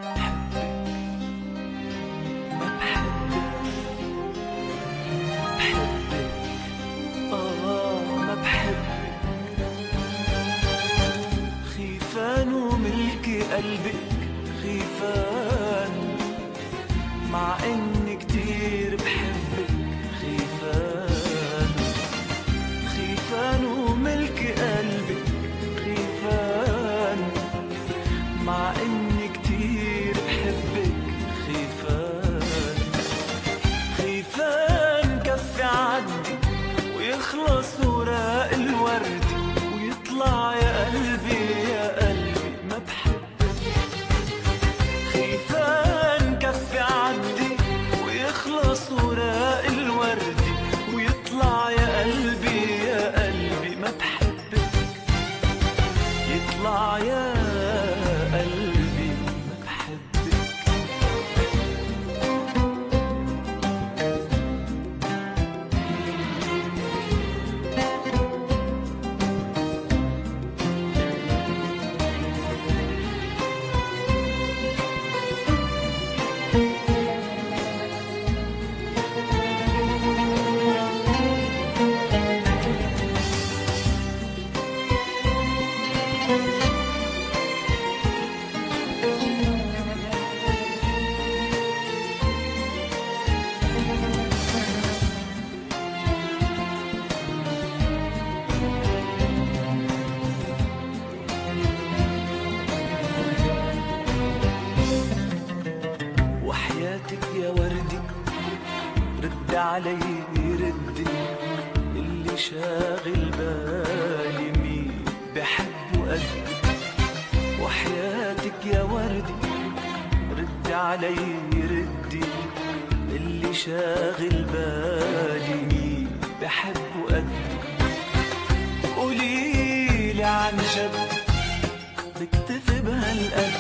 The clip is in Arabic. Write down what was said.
بحبك ما بحبك بحبك ما بحبك. خيفان وملكي قلبك خيفان مع اني كتير بحبك. خيفان خيفان وملكي قلبك خيفان مع اني كتير بحبك. خيفان خيفان كفي عدي ويخلص وراق الورد ويطلع يا قلبي يا قلبي ما بحبك. خيفان كفي عدي ويخلص وراق الورد ويطلع يا قلبي يا قلبي ما بحبك. يطلع يا قلبي ما بحبك. وحياتك يا وردي رد علي ردي اللي شاغل بالي مين بحبه قدي. وحياتك يا وردي رد علي ردي اللي شاغل بالي مين بحبه قدي. قوليلي عن جد بكتفي بهالقد